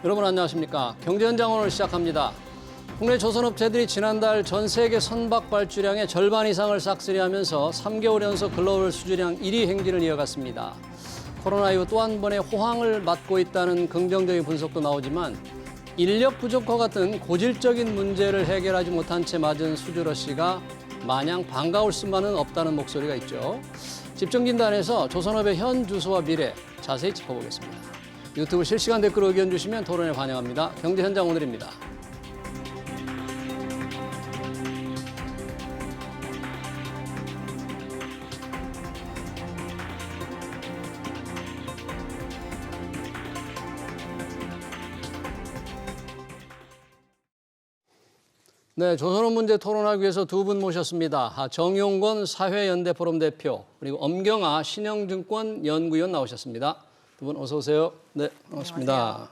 여러분 안녕하십니까? 경제현장 오늘 시작합니다. 국내 조선업체들이 지난달 전 세계 선박 발주량의 절반 이상을 싹쓸이하면서 3개월 연속 글로벌 수주량 1위 행진을 이어갔습니다. 코로나 이후 또 한 번의 호황을 맞고 있다는 긍정적인 분석도 나오지만 인력 부족과 같은 고질적인 문제를 해결하지 못한 채 맞은 수주 러시가 마냥 반가울 수만은 없다는 목소리가 있죠. 집중진단에서 조선업의 현 주소와 미래 자세히 짚어보겠습니다. 유튜브 실시간 댓글 의견 주시면 토론에 환영합니다. 경제현장 오늘입니다. 네, 조선업 문제 토론하기 위해서 두 분 모셨습니다. 정용건 사회연대포럼 대표, 그리고 엄경아 신영증권 연구위원 나오셨습니다. 두 분 어서 오세요. 네, 반갑습니다. 안녕하세요.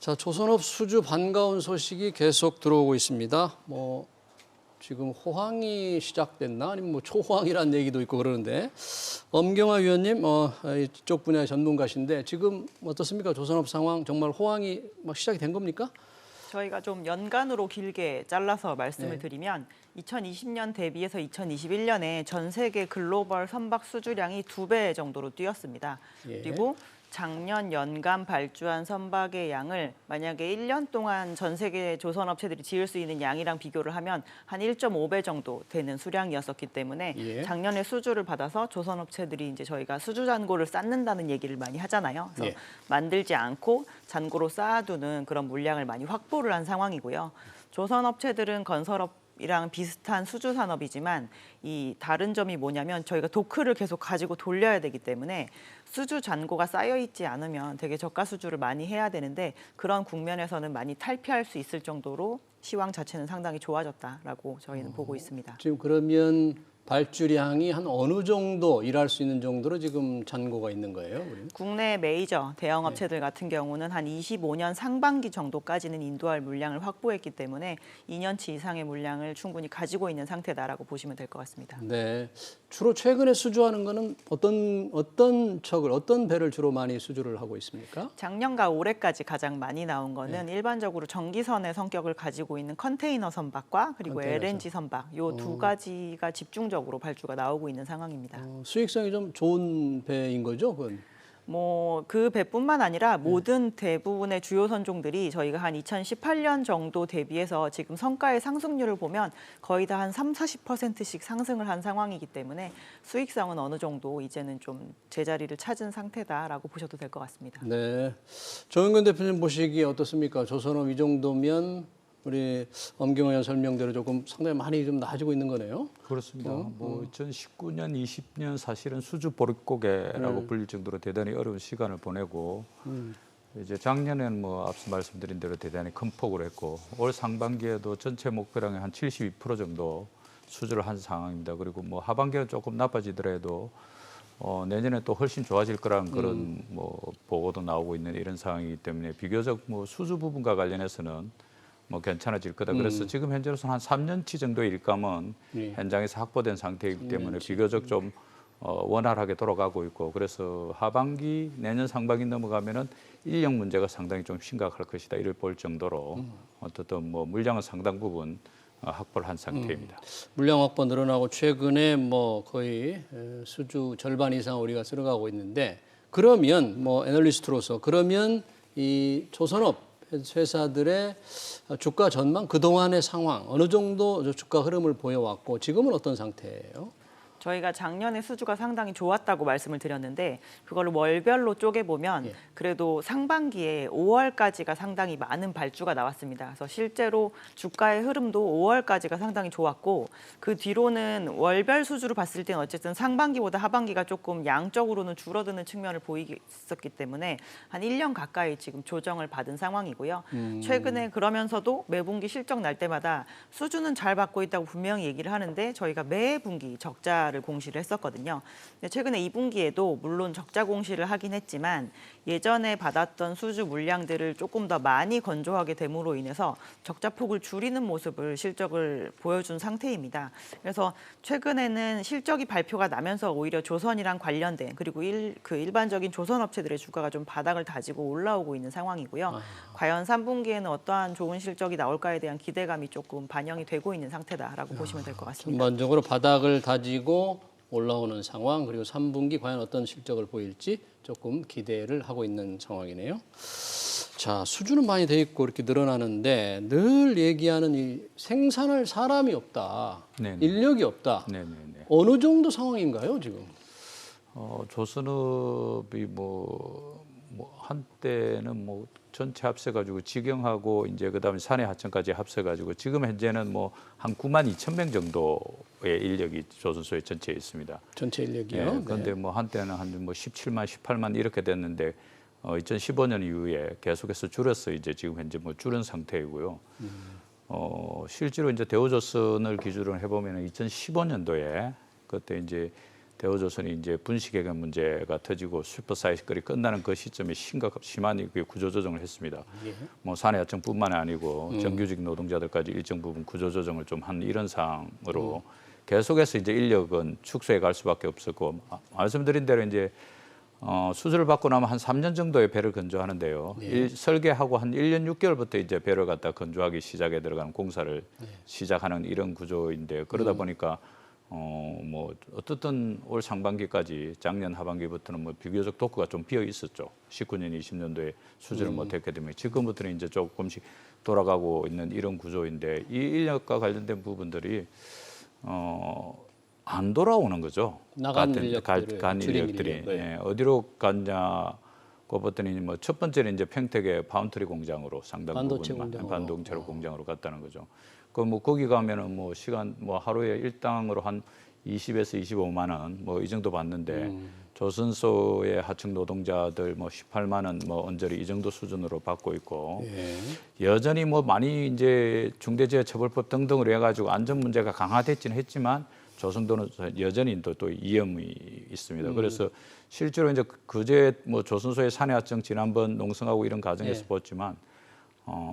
자, 조선업 수주 반가운 소식이 계속 들어오고 있습니다. 지금 호황이 시작됐나 아니면 초호황이라는 얘기도 있고 그러는데 엄경아 위원님 이쪽 분야의 전문가신데 지금 어떻습니까? 조선업 상황 정말 호황이 시작이 된 겁니까? 저희가 좀 연간으로 길게 잘라서 말씀을 드리면 2020년 대비해서 2021년에 전 세계 글로벌 선박 수주량이 2배 정도로 뛰었습니다. 그리고 작년 연간 발주한 선박의 양을 만약에 1년 동안 전 세계 조선업체들이 지을 수 있는 양이랑 비교를 하면 한 1.5배 정도 되는 수량이었었기 때문에 작년에 수주를 받아서 조선업체들이 이제 저희가 수주 잔고를 쌓는다는 얘기를 많이 하잖아요. 그래서 만들지 않고 잔고로 쌓아두는 그런 물량을 많이 확보를 한 상황이고요. 조선업체들은 건설업이랑 비슷한 수주 산업이지만 이 다른 점이 뭐냐면 저희가 도크를 계속 가지고 돌려야 되기 때문에 수주 잔고가 쌓여 있지 않으면 되게 저가 수주를 많이 해야 되는데 그런 국면에서는 많이 탈피할 수 있을 정도로 시황 자체는 상당히 좋아졌다라고 저희는 보고 있습니다. 지금 그러면 발주량이 한 어느 정도 일할 수 있는 정도로 지금 잔고가 있는 거예요? 우리는? 국내 메이저 대형 업체들 같은 경우는 한 25년 상반기 정도까지는 인도할 물량을 확보했기 때문에 2년치 이상의 물량을 충분히 가지고 있는 상태다라고 보시면 될 것 같습니다. 네, 주로 최근에 수주하는 거는 어떤 배를 주로 많이 수주를 하고 있습니까? 작년과 올해까지 가장 많이 나온 거는 일반적으로 전기선의 성격을 가지고 있는 컨테이너 선박과 그리고 LNG 선박 요 두 가지가 집중적으로 발주가 나오고 있는 상황입니다. 수익성이 좀 좋은 배인 거죠, 그건? 그 배뿐만 아니라 모든 대부분의 주요 선종들이 저희가 한 2018년 정도 대비해서 지금 성과의 상승률을 보면 거의 다 한 30~40%씩 상승을 한 상황이기 때문에 수익성은 어느 정도 이제는 좀 제자리를 찾은 상태다라고 보셔도 될 것 같습니다. 네, 정영근 대표님 보시기에 어떻습니까? 조선업 이 정도면 우리 엄경아 의원 설명대로 조금 상당히 많이 좀 나아지고 있는 거네요. 그렇습니다. 2019년, 20년 사실은 수주 보릿고개라고 불릴 정도로 대단히 어려운 시간을 보내고 이제 작년에는 앞서 말씀드린 대로 대단히 큰 폭으로 했고 올 상반기에도 전체 목표량의 한 72% 정도 수주를 한 상황입니다. 그리고 하반기는 조금 나빠지더라도 내년에 또 훨씬 좋아질 거라는 그런 보고도 나오고 있는 이런 상황이기 때문에 비교적 수주 부분과 관련해서는 괜찮아질 거다. 그래서 지금 현재로서는 한 3년치 정도의 일감은 현장에서 확보된 상태이기 때문에 비교적 좀 원활하게 돌아가고 있고 그래서 하반기 내년 상반기 넘어가면은 인력 문제가 상당히 좀 심각할 것이다. 이를 볼 정도로 어떻든 물량은 상당 부분 확보를 한 상태입니다. 물량 확보 늘어나고 최근에 거의 수주 절반 이상 우리가 들어가고 있는데 그러면 애널리스트로서 그러면 이 조선업 회사들의 주가 전망, 그동안의 상황, 어느 정도 주가 흐름을 보여왔고 지금은 어떤 상태예요? 저희가 작년에 수주가 상당히 좋았다고 말씀을 드렸는데 그걸 월별로 쪼개보면 그래도 상반기에 5월까지가 상당히 많은 발주가 나왔습니다. 그래서 실제로 주가의 흐름도 5월까지가 상당히 좋았고 그 뒤로는 월별 수주로 봤을 때는 어쨌든 상반기보다 하반기가 조금 양적으로는 줄어드는 측면을 보이었기 때문에 한 1년 가까이 지금 조정을 받은 상황이고요. 최근에 그러면서도 매분기 실적 날 때마다 수주는 잘 받고 있다고 분명히 얘기를 하는데 저희가 매 분기 적자를 공시를 했었거든요. 근데 최근에 2분기에도 물론 적자 공시를 하긴 했지만 이전에 받았던 수주 물량들을 조금 더 많이 건조하게 됨으로 인해서 적자폭을 줄이는 모습을 실적을 보여준 상태입니다. 그래서 최근에는 실적이 발표가 나면서 오히려 조선이랑 관련된 그리고 일반적인 조선업체들의 주가가 좀 바닥을 다지고 올라오고 있는 상황이고요. 과연 3분기에는 어떠한 좋은 실적이 나올까에 대한 기대감이 조금 반영이 되고 있는 상태다라고 보시면 될 것 같습니다. 전반적으로 바닥을 다지고 올라오는 상황, 그리고 3분기 과연 어떤 실적을 보일지 조금 기대를 하고 있는 상황이네요. 자, 수주는 많이 돼 있고 이렇게 늘어나는데 늘 얘기하는 이 생산할 사람이 없다, 네네. 인력이 없다. 네네네. 어느 정도 상황인가요, 지금? 조선업이 뭐 한때는 뭐 전체 합쳐가지고 직영하고 이제 그다음에 산해 하청까지 합쳐가지고 지금 현재는 뭐 한 9만 2천 명 정도의 인력이 조선소에 전체에 있습니다. 전체 인력이요. 예, 그런데 뭐 한때는 한 뭐 17만, 18만 이렇게 됐는데 2015년 이후에 계속해서 줄어서 이제 지금 현재 뭐 줄은 상태이고요. 실제로 이제 대우조선을 기준으로 해보면 2015년도에 그때 이제 대우조선이 이제 분식회계 문제가 터지고 슈퍼사이클이 끝나는 그 시점에 심한 구조조정을 했습니다. 예. 뭐 사내하청뿐만이 아니고 정규직 노동자들까지 일정 부분 구조조정을 좀 한 이런 상황으로 계속해서 이제 인력은 축소해 갈 수밖에 없었고 말씀드린 대로 이제 수주를 받고 나면 한 3년 정도의 배를 건조하는데요. 네. 설계하고 한 1년 6개월부터 이제 배를 갖다 건조하기 시작에 들어가는 공사를 시작하는 이런 구조인데 그러다 보니까 뭐 어떻든 올 상반기까지 작년 하반기부터는 뭐 비교적 도크가 좀 비어 있었죠. 19년, 20년도에 수주를 못했기 때문에 지금부터는 이제 조금씩 돌아가고 있는 이런 구조인데 이 인력과 관련된 부분들이 안 돌아오는 거죠. 나간 인력들을, 간 줄인 인력들이 인력을. 예, 어디로 갔냐고 봤더니 뭐 첫 번째는 이제 평택의 파운트리 공장으로 상당 반도체 부분 공장으로. 반도체 공장으로 갔다는 거죠. 그 뭐 거기 가면은 뭐 시간 뭐 하루에 일당으로 한 20에서 25만 원 뭐 이 정도 받는데 조선소의 하청 노동자들 뭐 18만 원 뭐 언저리 이 정도 수준으로 받고 있고 예. 여전히 뭐 많이 이제 중대재해처벌법 등등으로 해가지고 안전 문제가 강화됐지는 했지만 조선도는 여전히 또 위험이 있습니다. 그래서 실제로 이제 그제 뭐 조선소의 산해하청 지난번 농성하고 이런 과정에서 예. 봤지만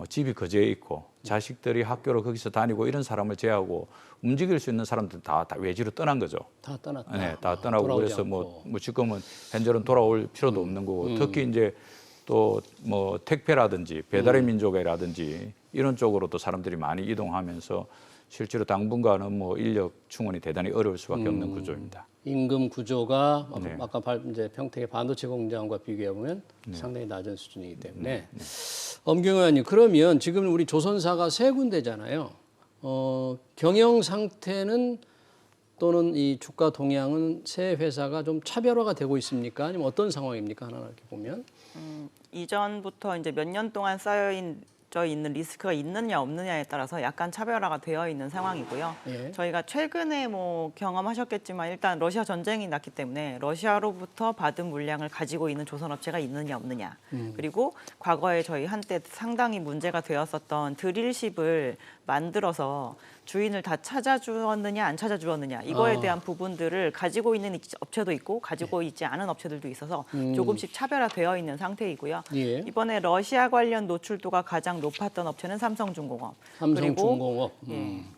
집이 거제에 있고 자식들이 학교를 거기서 다니고 이런 사람을 제외하고 움직일 수 있는 사람들 다 외지로 떠난 거죠. 다 떠났다. 네, 다 떠나고 돌아오지 그래서 않고. 뭐 지금은 현재는 돌아올 필요도 없는 거고 특히 이제 또 뭐 택배라든지 배달의 민족이라든지 이런 쪽으로도 사람들이 많이 이동하면서 실제로 당분간은 뭐 인력 충원이 대단히 어려울 수밖에 없는 구조입니다. 임금 구조가 네. 아까 이제 평택의 반도체 공장과 비교해 보면 상당히 낮은 수준이기 때문에 엄경 의원님, 그러면 지금 우리 조선사가 세 군데잖아요. 경영 상태는 또는 이 주가 동향은 세 회사가 좀 차별화가 되고 있습니까? 아니면 어떤 상황입니까? 하나 이렇게 보면. 이전부터 이제 몇 년 동안 쌓여 있는 리스크가 있느냐 없느냐에 따라서 약간 차별화가 되어 있는 상황이고요. 예. 저희가 최근에 뭐 경험하셨겠지만 일단 러시아 전쟁이 났기 때문에 러시아로부터 받은 물량을 가지고 있는 조선업체가 있느냐 없느냐. 그리고 과거에 저희 한때 상당히 문제가 되었었던 드릴십을 만들어서 주인을 다 찾아주었느냐 안 찾아주었느냐 이거에 대한 부분들을 가지고 있는 업체도 있고 가지고 있지 않은 업체들도 있어서 조금씩 차별화되어 있는 상태이고요. 예. 이번에 러시아 관련 노출도가 가장 높았던 업체는 삼성중공업. 삼성중공업.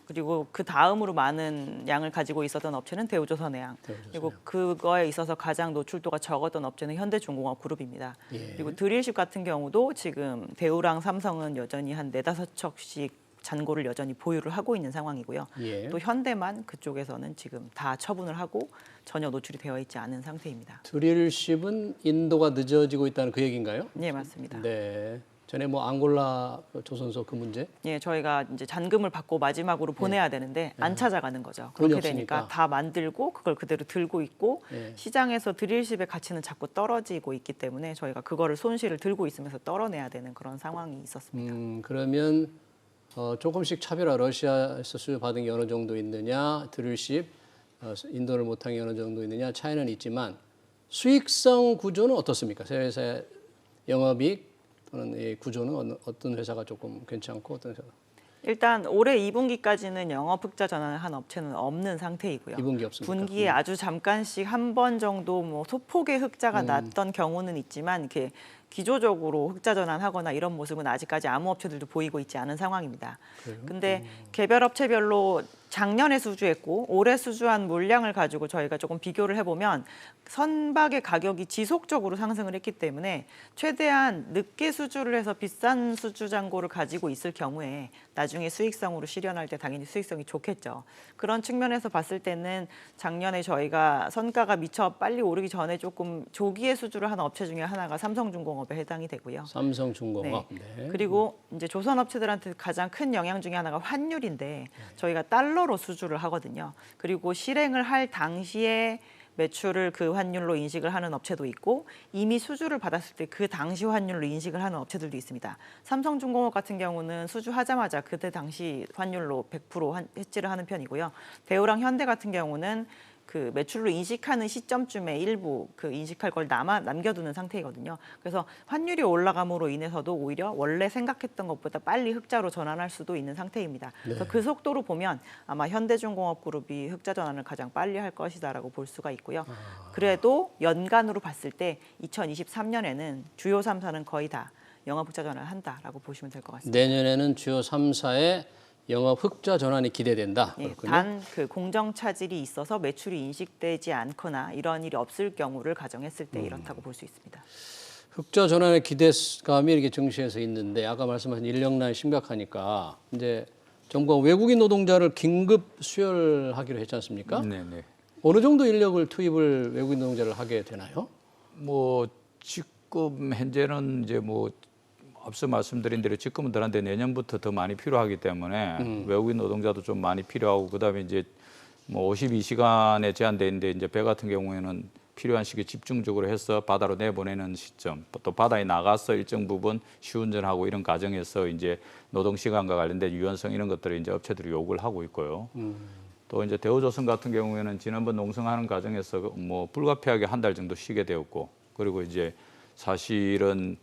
그리고 그 다음으로 많은 양을 가지고 있었던 업체는 대우조선해양. 그리고 그거에 있어서 가장 노출도가 적었던 업체는 현대중공업 그룹입니다. 예. 그리고 드릴십 같은 경우도 지금 대우랑 삼성은 여전히 한 4~5척씩 잔고를 여전히 보유를 하고 있는 상황이고요. 예. 또 현대만 그쪽에서는 지금 다 처분을 하고 전혀 노출이 되어 있지 않은 상태입니다. 드릴십은 인도가 늦어지고 있다는 그 얘기인가요? 네, 맞습니다. 네. 전에 뭐 앙골라 조선소 그 문제. 예, 저희가 이제 잔금을 받고 마지막으로 보내야 되는데 안 찾아가는 거죠. 돈이 그렇게 되니까 없으니까. 다 만들고 그걸 그대로 들고 있고 예. 시장에서 드릴십의 가치는 자꾸 떨어지고 있기 때문에 저희가 그거를 손실을 들고 있으면서 떨어내야 되는 그런 상황이 있었습니다. 그러면 조금씩 차별화, 러시아에서 수요 받은 게 어느 정도 있느냐, 드릴십, 인도를 못한 게 어느 정도 있느냐 차이는 있지만 수익성 구조는 어떻습니까? 세 회사의 영업이익 또는 이 구조는 어떤 회사가 조금 괜찮고 어떤 회사가? 일단 올해 2분기까지는 영업 흑자 전환을 한 업체는 없는 상태이고요. 2분기 없습니까? 분기에 아주 잠깐씩 한 번 정도 뭐 소폭의 흑자가 났던 경우는 있지만 이렇게 기조적으로 흑자 전환하거나 이런 모습은 아직까지 아무 업체들도 보이고 있지 않은 상황입니다. 근데 개별 업체별로 작년에 수주했고 올해 수주한 물량을 가지고 저희가 조금 비교를 해보면 선박의 가격이 지속적으로 상승을 했기 때문에 최대한 늦게 수주를 해서 비싼 수주 잔고를 가지고 있을 경우에 나중에 수익성으로 실현할 때 당연히 수익성이 좋겠죠. 그런 측면에서 봤을 때는 작년에 저희가 선가가 미처 빨리 오르기 전에 조금 조기에 수주를 한 업체 중에 하나가 삼성중공업에 해당이 되고요. 삼성중공업. 네. 그리고 이제 조선업체들한테 가장 큰 영향 중에 하나가 환율인데 저희가 달러로 수주를 하거든요. 그리고 실행을 할 당시에 매출을 그 환율로 인식을 하는 업체도 있고 이미 수주를 받았을 때 그 당시 환율로 인식을 하는 업체들도 있습니다. 삼성중공업 같은 경우는 수주하자마자 그때 당시 환율로 100% 해지를 하는 편이고요. 대우랑 현대 같은 경우는 그 매출로 인식하는 시점쯤에 일부 그 인식할 걸 남겨두는 상태이거든요. 그래서 환율이 올라감으로 인해서도 오히려 원래 생각했던 것보다 빨리 흑자로 전환할 수도 있는 상태입니다. 그래서 그 속도로 보면 아마 현대중공업그룹이 흑자 전환을 가장 빨리 할 것이다라고 볼 수가 있고요. 그래도 연간으로 봤을 때 2023년에는 주요 3사는 거의 다 영업 흑자 전환을 한다라고 보시면 될 것 같습니다. 내년에는 주요 3사의 영업 흑자 전환이 기대된다. 예, 단 그 공정 차질이 있어서 매출이 인식되지 않거나 이런 일이 없을 경우를 가정했을 때 이렇다고 볼 수 있습니다. 흑자 전환의 기대감이 이렇게 증시에서 있는데 아까 말씀하신 인력난이 심각하니까 이제 정부가 외국인 노동자를 긴급 수혈하기로 했지 않습니까? 네네. 어느 정도 인력을 투입을 외국인 노동자를 하게 되나요? 뭐 지금 현재는 이제 뭐 앞서 말씀드린 대로 지금은 덜한데 내년부터 더 많이 필요하기 때문에 외국인 노동자도 좀 많이 필요하고 그다음에 이제 뭐 52시간에 제한돼 있는데 이제 배 같은 경우에는 필요한 시기에 집중적으로 해서 바다로 내보내는 시점, 또 바다에 나가서 일정 부분 시운전하고 이런 과정에서 이제 노동 시간과 관련된 유연성 이런 것들을 이제 업체들이 요구를 하고 있고요. 또 이제 대우조선 같은 경우에는 지난번 농성하는 과정에서 뭐 불가피하게 한 달 정도 쉬게 되었고 그리고 이제 사실은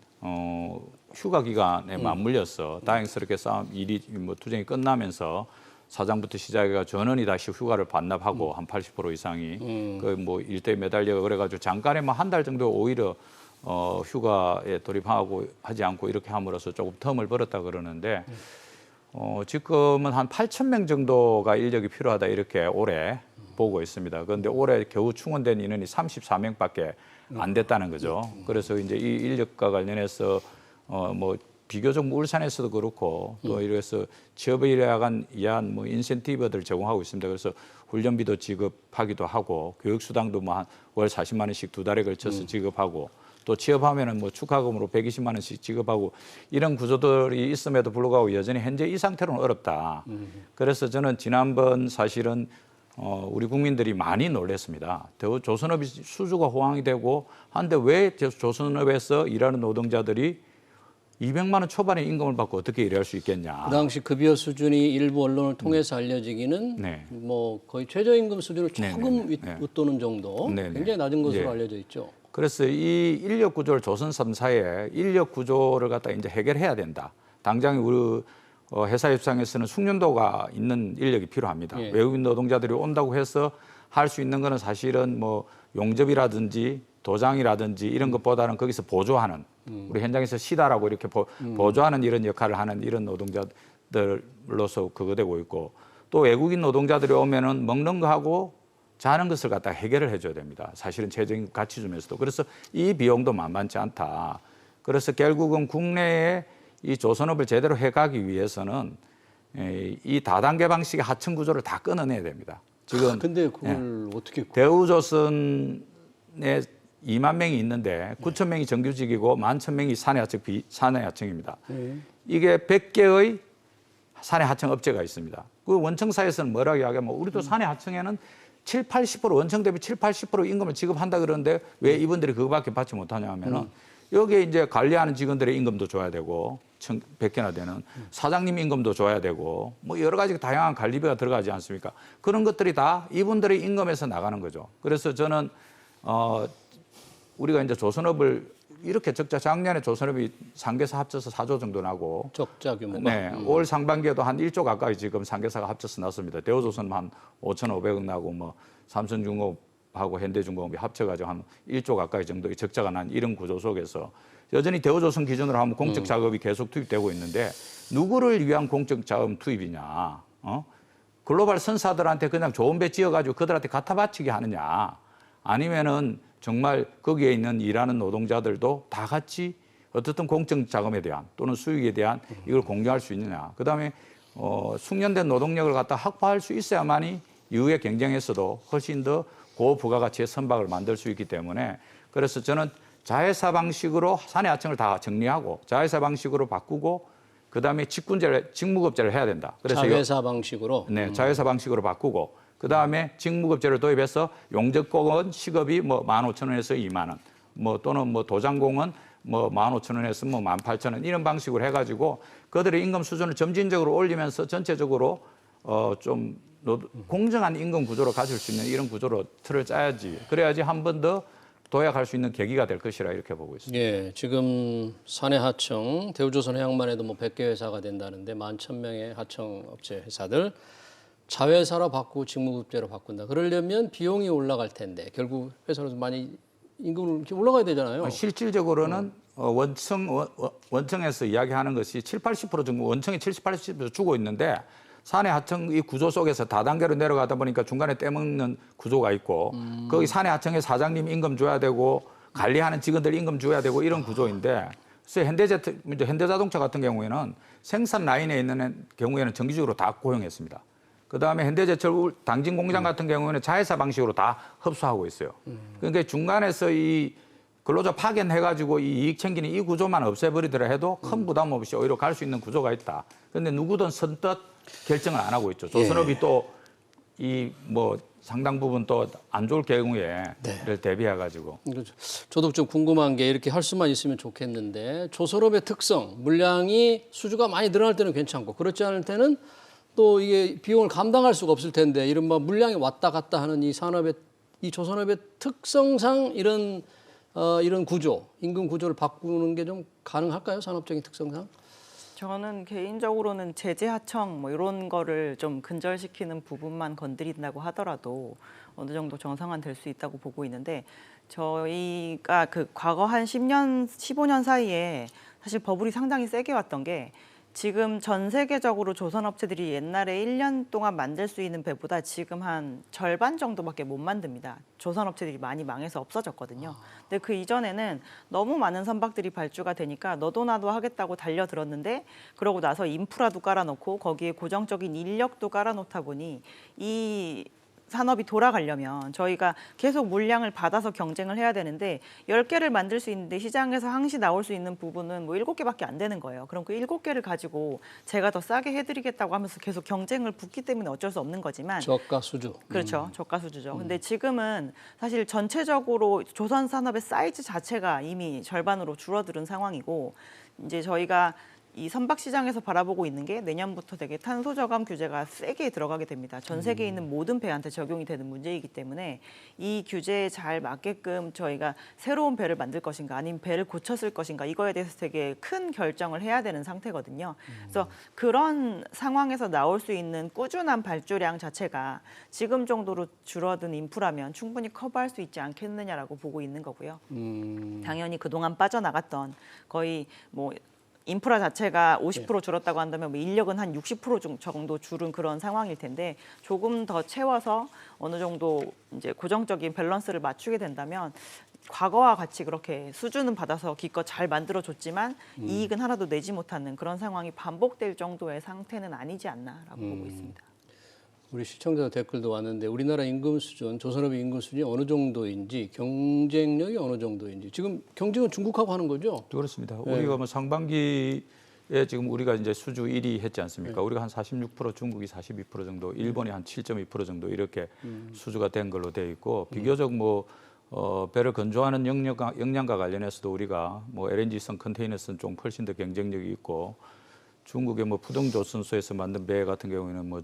휴가 기간에 맞물려서 다행스럽게 일이 뭐 투쟁이 끝나면서 사장부터 시작해가 전원이 다시 휴가를 반납하고 한 80% 이상이 그 뭐 일대에 매달려 그래가지고 잠깐에 한 달 정도 오히려 휴가에 돌입하고 하지 않고 이렇게 함으로써 조금 텀을 벌었다 그러는데 지금은 한 8,000명 정도가 인력이 필요하다 이렇게 올해 보고 있습니다. 그런데 올해 겨우 충원된 인원이 34명밖에 안 됐다는 거죠. 그래서 이제 이 인력과 관련해서 뭐 비교적 울산에서도 그렇고 또 이래서 취업에 의한 뭐 인센티브들을 제공하고 있습니다. 그래서 훈련비도 지급하기도 하고 교육수당도 뭐 한 월 40만 원씩 두 달에 걸쳐서 지급하고 또 취업하면은 뭐 축하금으로 120만 원씩 지급하고 이런 구조들이 있음에도 불구하고 여전히 현재 이 상태로는 어렵다. 그래서 저는 지난번 사실은 우리 국민들이 많이 놀랐습니다. 조선업이 수주가 호황이 되고 한데 왜 조선업에서 일하는 노동자들이 200만 원 초반의 임금을 받고 어떻게 일할 수 있겠냐. 그 당시 급여 수준이 일부 언론을 통해서 알려지기는 네. 뭐 거의 최저임금 수준을 조금 웃도는 정도 굉장히 낮은 것으로 알려져 있죠. 그래서 이 인력 구조를 조선 3사의 인력 구조를 갖다 이제 해결해야 된다. 당장 우리 회사 입장에서는 숙련도가 있는 인력이 필요합니다. 예. 외국인 노동자들이 온다고 해서 할 수 있는 거는 사실은 뭐 용접이라든지 도장이라든지 이런 것보다는 거기서 보조하는 우리 현장에서 시다라고 이렇게 보조하는 이런 역할을 하는 이런 노동자들로서 그거 되고 있고 또 외국인 노동자들이 오면은 먹는 거하고 자는 것을 갖다 해결을 해줘야 됩니다. 사실은 최저임금 가치 중에서도. 그래서 이 비용도 만만치 않다. 그래서 결국은 국내에 이 조선업을 제대로 해가기 위해서는 이 다단계 방식의 하청 구조를 다 끊어내야 됩니다. 지금 근데 그걸 어떻게 대우조선에 2만 명이 있는데 9천 명이 정규직이고 11,000명이 사내하청입니다. 이게 100개의 사내하청 업체가 있습니다. 그 원청사에서는 뭐라고 이야기하면 우리도 사내하청에는 70-80% 원청 대비 70-80% 임금을 지급한다 그러는데 왜 이분들이 그거밖에 받지 못하냐 하면은 여기에 이제 관리하는 직원들의 임금도 줘야 되고 100개나 되는 사장님 임금도 줘야 되고 뭐 여러 가지 다양한 관리비가 들어가지 않습니까? 그런 것들이 다 이분들의 임금에서 나가는 거죠. 그래서 저는 우리가 이제 조선업을 이렇게 적자 작년에 조선업이 상계사 합쳐서 4조 정도 나고 적자 규모가 네, 올 상반기에도 한 1조 가까이 지금 상계사가 합쳐서 났습니다. 대우조선 한 5,500억 나고 뭐 삼성중공업 대우조선업하고 현대중공업이 합쳐가지고 한 1조 가까이 정도의 적자가 난 이런 구조 속에서 여전히 대우조선 기준으로 하면 공적 자금이 계속 투입되고 있는데 누구를 위한 공적 자금 투입이냐? 글로벌 선사들한테 그냥 좋은 배 지어가지고 그들한테 갖다 바치게 하느냐? 아니면은 정말 거기에 있는 일하는 노동자들도 다 같이 어떻든 공적 자금에 대한 또는 수익에 대한 이걸 공유할 수 있느냐? 그다음에 숙련된 노동력을 갖다 확보할 수 있어야만이 이후에 경쟁에서도 훨씬 더 고부가가치의 선박을 만들 수 있기 때문에 그래서 저는 자회사 방식으로 사내하청을 다 정리하고 자회사 방식으로 바꾸고 그다음에 직무급제를 해야 된다. 그래서 자회사 방식으로. 네, 자회사 방식으로 바꾸고 그다음에 직무급제를 도입해서 용접공은 시급이 뭐 15,000원에서 2만 원, 뭐 또는 뭐 도장공은 뭐 15,000원에서 뭐 18,000원 이런 방식으로 해가지고 그들의 임금 수준을 점진적으로 올리면서 전체적으로 좀 공정한 임금 구조로 가질 수 있는 이런 구조로 틀을 짜야지. 그래야지 한 번 더 도약할 수 있는 계기가 될 것이라 이렇게 보고 있습니다. 예, 지금 사내 하청 대우조선 해양만 해도 뭐 100개 회사가 된다는데 11,000명의 하청 업체 회사들 자회사로 바꾸고 직무급제로 바꾼다. 그러려면 비용이 올라갈 텐데 결국 회사로서 많이 임금을 이렇게 올라가야 되잖아요. 실질적으로는 원청에서 이야기하는 것이 70-80% 정도 원청이 70-80% 주고 있는데 사내 하청 이 구조 속에서 다단계로 내려가다 보니까 중간에 떼먹는 구조가 있고 거기 사내 하청의 사장님 임금 줘야 되고 관리하는 직원들 임금 줘야 되고 이런 구조인데 그래서 현대자동차 같은 경우에는 생산 라인에 있는 경우에는 정기적으로 다 고용했습니다. 그다음에 현대제철 당진 공장 같은 경우에는 자회사 방식으로 다 흡수하고 있어요. 그러니까 중간에서 이 근로자 파견해가지고 이 이익 챙기는 이 구조만 없애버리더라 해도 큰 부담 없이 오히려 갈 수 있는 구조가 있다. 그런데 누구든 선뜻 결정을 안 하고 있죠. 조선업이 또 이 뭐 상당 부분 또 안 좋을 경우에를 대비해가지고. 그렇죠. 저도 좀 궁금한 게 이렇게 할 수만 있으면 좋겠는데 조선업의 특성, 물량이 수주가 많이 늘어날 때는 괜찮고 그렇지 않을 때는 또 이게 비용을 감당할 수가 없을 텐데 이른바 물량이 왔다 갔다 하는 이 산업의 이 조선업의 특성상 이런 구조, 임금 구조를 바꾸는 게 좀 가능할까요? 산업적인 특성상? 저는 개인적으로는 제재 하청 뭐 이런 거를 좀 근절시키는 부분만 건드린다고 하더라도 어느 정도 정상화될 수 있다고 보고 있는데 저희가 그 과거 한 10년, 15년 사이에 사실 버블이 상당히 세게 왔던 게 지금 전 세계적으로 조선업체들이 옛날에 1년 동안 만들 수 있는 배보다 지금 한 절반 정도밖에 못 만듭니다. 조선업체들이 많이 망해서 없어졌거든요. 근데 그 이전에는 너무 많은 선박들이 발주가 되니까 너도 나도 하겠다고 달려들었는데 그러고 나서 인프라도 깔아놓고 거기에 고정적인 인력도 깔아놓다 보니 이 산업이 돌아가려면 저희가 계속 물량을 받아서 경쟁을 해야 되는데 10개를 만들 수 있는데 시장에서 항시 나올 수 있는 부분은 뭐 7개밖에 안 되는 거예요. 그럼 그 7개를 가지고 제가 더 싸게 해드리겠다고 하면서 계속 경쟁을 붙기 때문에 어쩔 수 없는 거지만 저가 수주. 그렇죠. 저가 수주죠. 근데 지금은 사실 전체적으로 조선 산업의 사이즈 자체가 이미 절반으로 줄어드는 상황이고 이제 저희가 이 선박 시장에서 바라보고 있는 게 내년부터 되게 탄소 저감 규제가 세게 들어가게 됩니다. 전 세계에 있는 모든 배한테 적용이 되는 문제이기 때문에 이 규제에 잘 맞게끔 저희가 새로운 배를 만들 것인가 아니면 배를 고쳐 쓸 것인가 이거에 대해서 되게 큰 결정을 해야 되는 상태거든요. 그래서 그런 상황에서 나올 수 있는 꾸준한 발주량 자체가 지금 정도로 줄어든 인프라면 충분히 커버할 수 있지 않겠느냐라고 보고 있는 거고요. 당연히 그동안 빠져나갔던 거의 뭐 인프라 자체가 50% 줄었다고 한다면 뭐 인력은 한 60% 정도 줄은 그런 상황일 텐데 조금 더 채워서 어느 정도 이제 고정적인 밸런스를 맞추게 된다면 과거와 같이 그렇게 수주는 받아서 기껏 잘 만들어줬지만 이익은 하나도 내지 못하는 그런 상황이 반복될 정도의 상태는 아니지 않나라고 보고 있습니다. 우리 시청자 댓글도 왔는데 우리나라 임금 수준, 조선업의 임금 수준이 어느 정도인지 경쟁력이 어느 정도인지 지금 경쟁은 중국하고 하는 거죠? 그렇습니다. 우리가 뭐 상반기에 지금 우리가 이제 수주 1위 했지 않습니까? 우리가 한 46%, 중국이 42% 정도, 일본이 한 7.2% 정도 이렇게 수주가 된 걸로 돼 있고 비교적 뭐 배를 건조하는 역량과 관련해서도 우리가 뭐 LNG선, 컨테이너선 좀 훨씬 더 경쟁력이 있고 중국의 뭐 푸덩조선소에서 만든 배 같은 경우에는 뭐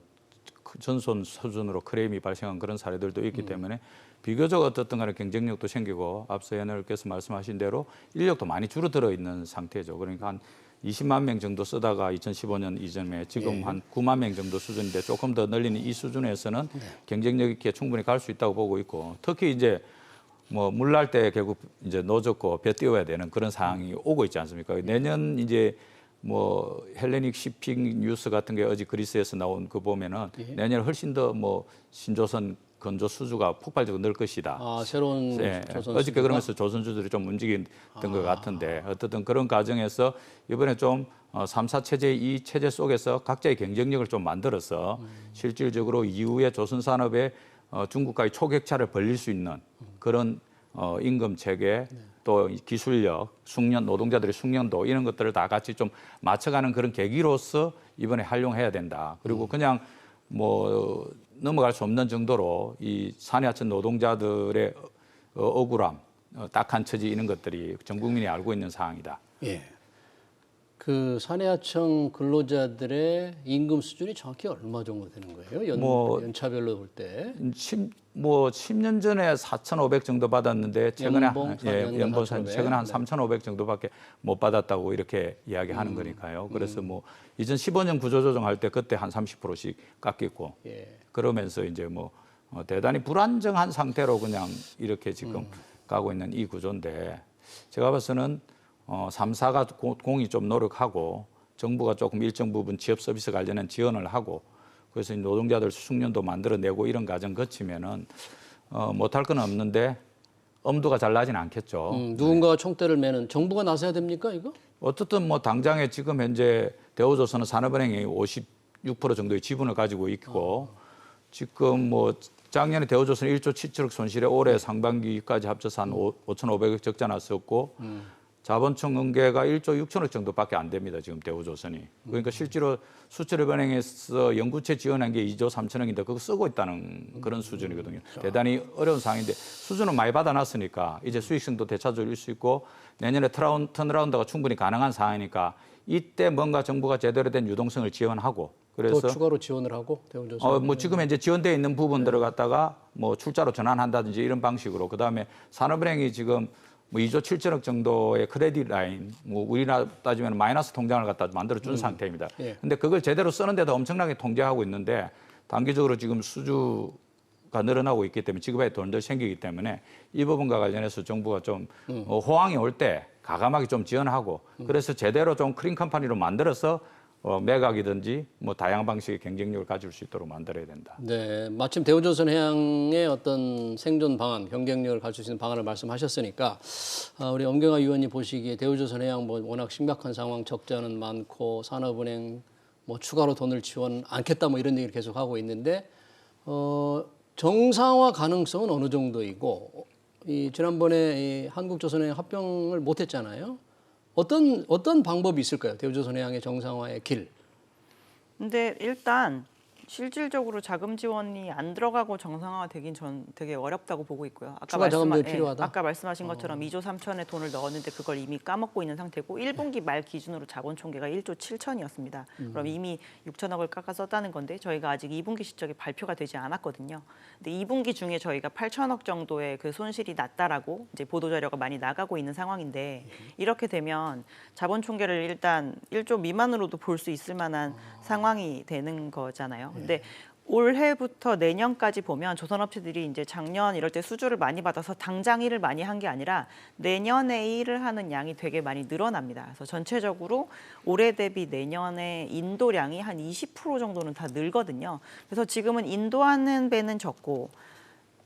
전손 수준으로 크레임이 발생한 그런 사례들도 있기 때문에 비교적 어떻든 간에 경쟁력도 생기고 앞서 연예께서 말씀하신 대로 인력도 많이 줄어들어 있는 상태죠. 그러니까 한 20만 명 정도 쓰다가 2015년 이전에 지금 한 9만 명 정도 수준인데 조금 더 늘리는 이 수준에서는 경쟁력 있게 충분히 갈 수 있다고 보고 있고 특히 이제 뭐 물날 때 결국 이제 노젓고 벼 띄워야 되는 그런 상황이 오고 있지 않습니까? 내년 이제 뭐 헬레닉 시핑 뉴스 같은 게 어제 그리스에서 나온 거 보면은 내년에 훨씬 더 뭐 신조선 건조 수주가 폭발적으로 늘 것이다. 아, 새로운 조선 어저께 수주가? 그러면서 조선주들이 좀 움직였던 것 같은데 어쨌든 그런 과정에서 이번에 좀 3사 체제 이 체제 속에서 각자의 경쟁력을 좀 만들어서 실질적으로 이후에 조선 산업에 중국과의 초격차를 벌릴 수 있는 그런 임금 체계 또 기술력, 숙련 노동자들의 숙련도 이런 것들을 다 같이 좀 맞춰가는 그런 계기로서 이번에 활용해야 된다. 그리고 그냥 뭐 넘어갈 수 없는 정도로 이 산하천 노동자들의 억울함, 딱한 처지 이런 것들이 전 국민이 알고 있는 사항이다. 예. 그 사내하청 근로자들의 임금 수준이 정확히 얼마 정도 되는 거예요? 연차별로 볼 때. 10년 전에 4,500 정도 받았는데 최근에 연봉 최근에 한 3,500 정도밖에 못 받았다고 이렇게 이야기하는 거니까요. 그래서 뭐 2015년 구조조정할 때 그때 한 30%씩 깎였고 그러면서 이제 뭐 대단히 불안정한 상태로 그냥 이렇게 지금 가고 있는 이 구조인데 제가 봐서는 3사가 공이 좀 노력하고 정부가 조금 일정 부분 취업 서비스 관련한 지원을 하고 그래서 노동자들 숙련도 만들어내고 이런 과정 거치면은 못할 건 없는데 엄두가 잘 나진 않겠죠. 누군가가 총대를 매는 정부가 나서야 됩니까 이거? 어쨌든 뭐 당장에 지금 현재 대우조선은 산업은행이 56% 정도의 지분을 가지고 있고 지금 뭐 작년에 대우조선이 1조 7천억 손실에 올해 상반기까지 합쳐서 한 5,500억 적자 났었고 자본총 응계가 1조 6천억 정도밖에 안 됩니다. 지금 대우조선이. 그러니까 실제로 수출입은행에서 연구체 지원한 게 2조 3천억인데 그거 쓰고 있다는 그런 수준이거든요. 대단히 어려운 상황인데 수준은 많이 받아놨으니까 이제 수익성도 되찾을 수 있고 내년에 턴어라운드가 충분히 가능한 상황이니까 이때 뭔가 정부가 제대로 된 유동성을 지원하고 그래서 또 추가로 지원을 하고 대우조선. 뭐 지금 이제 지원되어 있는 부분들을 갖다가 뭐 출자로 전환한다든지 이런 방식으로 그다음에 산업은행이 지금 뭐 2조 7천억 정도의 크레딧 라인, 뭐 우리나라 따지면 마이너스 통장을 갖다 만들어 준 상태입니다. 근데 그걸 제대로 쓰는데도 엄청나게 통제하고 있는데 단기적으로 지금 수주가 늘어나고 있기 때문에 지급에 돈들 생기기 때문에 이 부분과 관련해서 정부가 좀 호황이 올 때 가감하게 좀 지원하고 그래서 제대로 좀 크린 컴퍼니로 만들어서 매각이든지 뭐 다양한 방식의 경쟁력을 가질 수 있도록 만들어야 된다. 네, 마침 대우조선해양의 어떤 생존 방안, 경쟁력을 갖출 수 있는 방안을 말씀하셨으니까 우리 엄경화 위원님 보시기에 대우조선해양 뭐 워낙 심각한 상황, 적자는 많고 산업은행 뭐 추가로 돈을 지원 않겠다 뭐 이런 얘기를 계속 하고 있는데 정상화 가능성은 어느 정도이고 지난번에 이 한국조선해양 합병을 못했잖아요. 어떤 방법이 있을까요? 대우조선해양의 정상화의 길. 근데 일단 실질적으로 자금 지원이 안 들어가고 정상화가 되긴 전 되게 어렵다고 보고 있고요. 추가 자금이 필요하다. 아까 말씀하신 것처럼 2조 3천의 돈을 넣었는데 그걸 이미 까먹고 있는 상태고 1분기 말 기준으로 자본 총계가 1조 7천이었습니다. 그럼 이미 6천억을 깎아 썼다는 건데 저희가 아직 2분기 실적이 발표가 되지 않았거든요. 근데 2분기 중에 저희가 8천억 정도의 그 손실이 났다라고 이제 보도 자료가 많이 나가고 있는 상황인데 이렇게 되면 자본 총계를 일단 1조 미만으로도 볼 수 있을 만한 상황이 되는 거잖아요. 근데 올해부터 내년까지 보면 조선업체들이 이제 작년 이럴 때 수주를 많이 받아서 당장 일을 많이 한 게 아니라 내년에 일을 하는 양이 되게 많이 늘어납니다. 그래서 전체적으로 올해 대비 내년에 인도량이 한 20% 정도는 다 늘거든요. 그래서 지금은 인도하는 배는 적고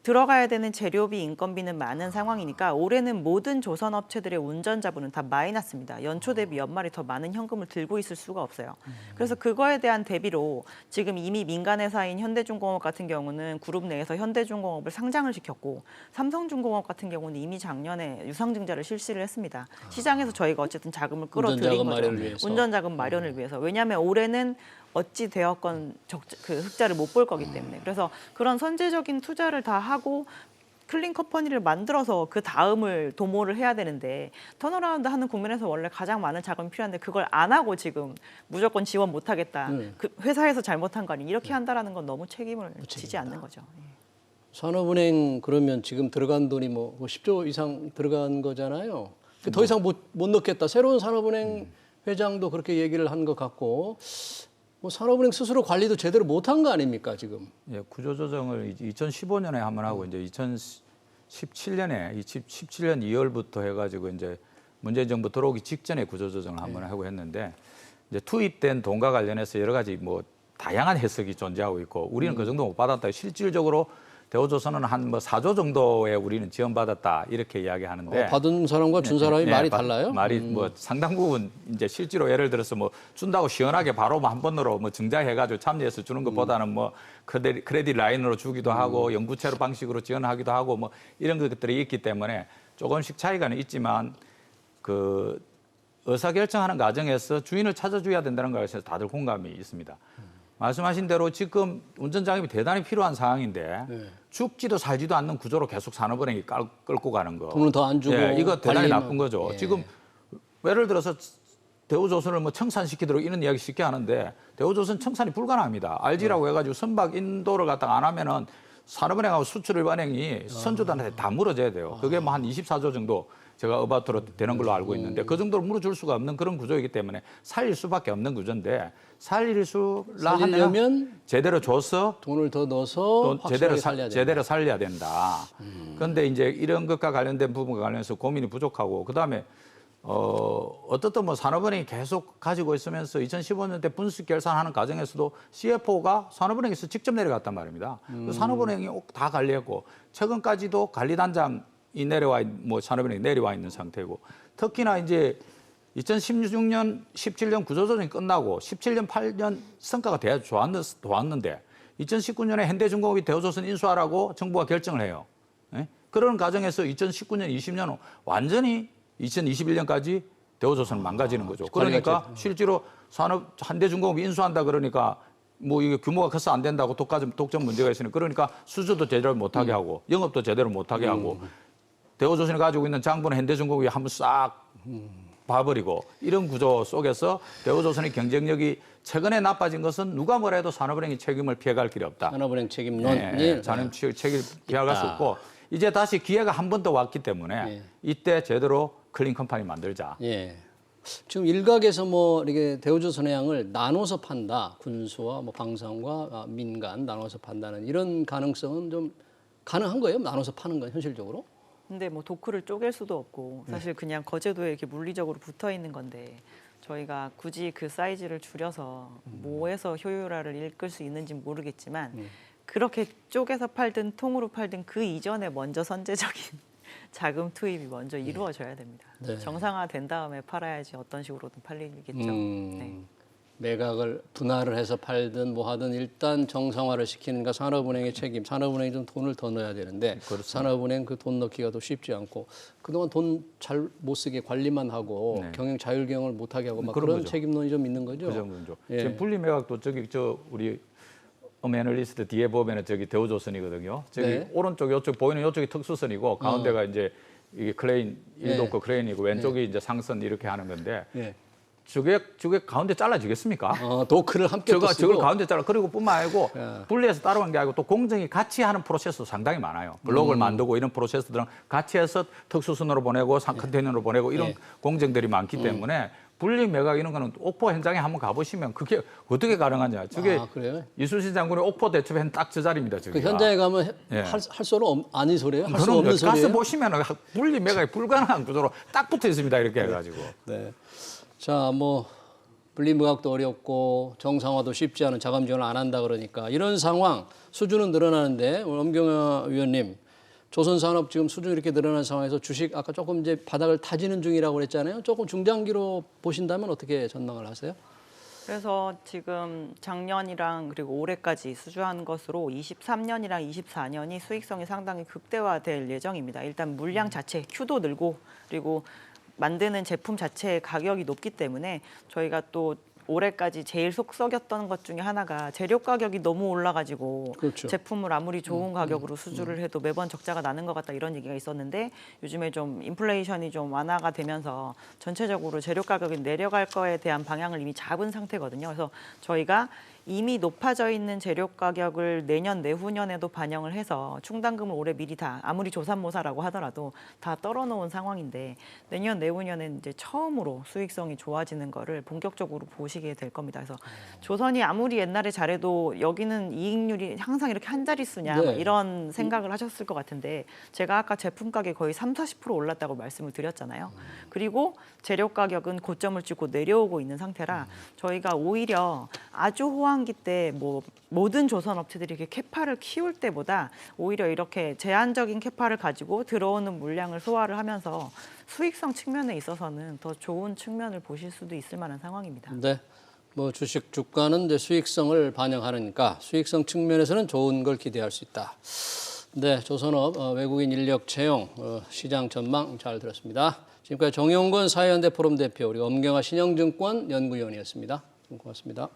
들어가야 되는 재료비, 인건비는 많은 상황이니까 올해는 모든 조선업체들의 운전자분은 다 마이너스입니다. 연초 대비 연말에 더 많은 현금을 들고 있을 수가 없어요. 그래서 그거에 대한 대비로 지금 이미 민간 회사인 현대중공업 같은 경우는 그룹 내에서 현대중공업을 상장을 시켰고 삼성중공업 같은 경우는 이미 작년에 유상증자를 실시를 했습니다. 시장에서 저희가 어쨌든 자금을 끌어들인 거죠. 운전자금 마련을 위해서. 왜냐하면 올해는 어찌 되었건 그 흑자를 못 볼 거기 때문에. 그래서 그런 선제적인 투자를 다 하고 클린 컴퍼니를 만들어서 그 다음을 도모를 해야 되는데 턴어라운드 하는 국면에서 원래 가장 많은 자금이 필요한데 그걸 안 하고 지금 무조건 지원 못 하겠다. 그 회사에서 잘못한 거 아니 이렇게 한다라는 건 너무 책임을 지지 않는 거죠. 예. 산업은행 그러면 지금 들어간 돈이 뭐 10조 이상 들어간 거잖아요. 더 이상 못 넣겠다. 새로운 산업은행 회장도 그렇게 얘기를 한 것 같고 뭐 산업은행 스스로 관리도 제대로 못한 거 아닙니까 지금? 예, 구조조정을 2015년에 한번 하고 이제 2017년에 2017년 2월부터 해가지고 이제 문재인 정부 들어오기 직전에 구조조정을 한번 하고 했는데 이제 투입된 돈과 관련해서 여러 가지 뭐 다양한 해석이 존재하고 있고 우리는 그 정도 못 받았다. 실질적으로 대우조선은 한 뭐 4조 정도에 우리는 지원받았다 이렇게 이야기하는데 받은 사람과 준 사람이 말이 달라요? 말이 뭐 상당 부분 이제 실제로 예를 들어서 뭐 준다고 시원하게 바로 한 번으로 뭐 증자해가지고 참여해서 주는 것보다는 뭐 크레딧 라인으로 주기도 하고 연구체로 방식으로 지원하기도 하고 뭐 이런 것들이 있기 때문에 조금씩 차이가 있지만 그 의사결정하는 과정에서 주인을 찾아줘야 된다는 것에 다들 공감이 있습니다. 말씀하신 대로 지금 운전자금이 대단히 필요한 상황인데 죽지도 살지도 않는 구조로 계속 산업은행이 끌고 가는 거. 돈을 더 안 주고. 예, 이거 대단히 관리만. 나쁜 거죠. 예. 지금 예를 들어서 대우조선을 뭐 청산시키도록 이런 이야기 쉽게 하는데 대우조선 청산이 불가능합니다. RG라고 해가지고 선박 인도를 갖다가 안 하면은 산업은행하고 수출입은행이 선주단한테 다 물어줘야 돼요. 그게 뭐 한 24조 정도 제가 어바웃으로 되는 걸로 알고 있는데 그 정도로 물어줄 수가 없는 그런 구조이기 때문에 살릴 수밖에 없는 구조인데 살리려면 제대로 줘서 돈을 더 넣어서 또 제대로 살려야 된다. 그런데 이제 이런 것과 관련된 부분과 관련해서 고민이 부족하고 그다음에 어떻든 뭐 산업은행이 계속 가지고 있으면서 2015년 때 분수 결산하는 과정에서도 CFO가 산업은행에서 직접 내려갔단 말입니다. 산업은행이 다 관리했고 최근까지도 관리단장이 뭐 산업은행이 내려와 있는 상태고 특히나 이제 2016년, 17년 구조조정이 끝나고 17년, 8년 성과가 되게 좋았는데 2019년에 현대중공업이 대우조선 인수하라고 정부가 결정을 해요. 예? 그런 과정에서 2019년, 20년은 완전히 2021년까지 대우조선은 망가지는 거죠. 그러니까 실제로 현대중공업이 인수한다 그러니까 뭐 이게 규모가 커서 안 된다고 독점 문제가 있으니 그러니까 수주도 제대로 못하게 하고 영업도 제대로 못하게 하고 대우조선이 가지고 있는 장부는 현대중공업이 한번 싹 봐버리고 이런 구조 속에서 대우조선의 경쟁력이 최근에 나빠진 것은 누가 뭐라 해도 산업은행이 책임을 피해갈 길이 없다. 산업은행 책임론이 책임을 피해갈 수 없고 이제 다시 기회가 한 번 더 왔기 때문에 이때 제대로 클린 컴퍼니 만들자. 예. 지금 일각에서 뭐 이렇게 대우조선해양을 나눠서 판다. 군수와 뭐 방산과 민간 나눠서 판다는 이런 가능성은 좀 가능한 거예요? 나눠서 파는 건 현실적으로? 근데 뭐 도크를 쪼갤 수도 없고 사실 그냥 거제도에 이렇게 물리적으로 붙어 있는 건데 저희가 굳이 그 사이즈를 줄여서 뭐에서 효율화를 이끌 수 있는지 모르겠지만 그렇게 쪼개서 팔든 통으로 팔든 그 이전에 먼저 선제적인 자금 투입이 먼저 이루어져야 됩니다. 네. 정상화된 다음에 팔아야지 어떤 식으로든 팔리겠죠. 네. 매각을 분할을 해서 팔든 뭐 하든 일단 정상화를 시키는 게 산업은행의 책임. 산업은행이 좀 돈을 더 넣어야 되는데 산업은행 그 돈 넣기가 또 쉽지 않고 그동안 돈 잘 못 쓰게 관리만 하고 경영 자율경영을 못 하게 하고 막 그런 책임론이 좀 있는 거죠. 그 정도죠. 예. 지금 분리매각도 우리 애널리스트 뒤에 보면은 저기 대우조선이거든요. 저기 오른쪽 이쪽 보이는 이쪽이 특수선이고 가운데가 이제 이게 크레인 1도급 크레인이고 왼쪽이 이제 상선 이렇게 하는 건데 저게 가운데 잘라지겠습니까? 도크를 함께 저걸 가운데 잘라 그리고 뿐만 아니고 분리해서 따로 한 게 아니고 또 공정이 같이 하는 프로세스도 상당히 많아요. 블록을 만들고 이런 프로세스들은 같이 해서 특수선으로 보내고 컨테이너로 보내고 이런 공정들이 많기 때문에 분리 매각 이런 거는 옥포 현장에 한번 가보시면 그게 어떻게 가능하냐. 저게 이순신 장군의 옥포 대첩에는 딱 저 자리입니다. 그 현장에 가면 할 수는 아닌 소리예요? 할 수 없는 소리예요? 가서 보시면 분리 매각이 불가능한 구조로 딱 붙어 있습니다. 이렇게 해가지고. 네. 자, 뭐 분리매각도 어렵고 정상화도 쉽지 않은 자금 지원을 안 한다 그러니까 이런 상황 수주는 늘어나는데 오늘 엄경화 위원님 조선산업 지금 수준 이렇게 늘어난 상황에서 주식 아까 조금 이제 바닥을 타지는 중이라고 그랬잖아요. 조금 중장기로 보신다면 어떻게 전망을 하세요? 그래서 지금 작년이랑 그리고 올해까지 수주한 것으로 23년이랑 24년이 수익성이 상당히 극대화될 예정입니다. 일단 물량 자체, 큐도 늘고 그리고 만드는 제품 자체의 가격이 높기 때문에 저희가 또 올해까지 제일 속 썩였던 것 중에 하나가 재료 가격이 너무 올라가지고 그렇죠. 제품을 아무리 좋은 가격으로 수주를 해도 매번 적자가 나는 것 같다 이런 얘기가 있었는데 요즘에 좀 인플레이션이 좀 완화가 되면서 전체적으로 재료 가격이 내려갈 거에 대한 방향을 이미 잡은 상태거든요. 그래서 저희가 이미 높아져 있는 재료 가격을 내년 내후년에도 반영을 해서 충당금을 올해 미리 다 아무리 조삼모사라고 하더라도 다 떨어놓은 상황인데 내년 내후년엔 이제 처음으로 수익성이 좋아지는 거를 본격적으로 보시게 될 겁니다. 그래서 조선이 아무리 옛날에 잘해도 여기는 이익률이 항상 이렇게 한 자릿수냐 네. 이런 생각을 하셨을 것 같은데 제가 아까 제품 가격이 거의 30-40% 올랐다고 말씀을 드렸잖아요. 그리고 재료 가격은 고점을 찍고 내려오고 있는 상태라 저희가 오히려 아주 호황기 때 뭐 모든 조선 업체들이 이렇게 캐파를 키울 때보다 오히려 이렇게 제한적인 캐파를 가지고 들어오는 물량을 소화를 하면서 수익성 측면에 있어서는 더 좋은 측면을 보실 수도 있을 만한 상황입니다. 네. 뭐 주식 주가는 이제 수익성을 반영하니까 수익성 측면에서는 좋은 걸 기대할 수 있다. 네, 조선업 외국인 인력 채용 시장 전망 잘 들었습니다. 지금까지 정용건 사회연대 포럼 대표, 우리 엄경화 신영증권 연구위원이었습니다. 고맙습니다.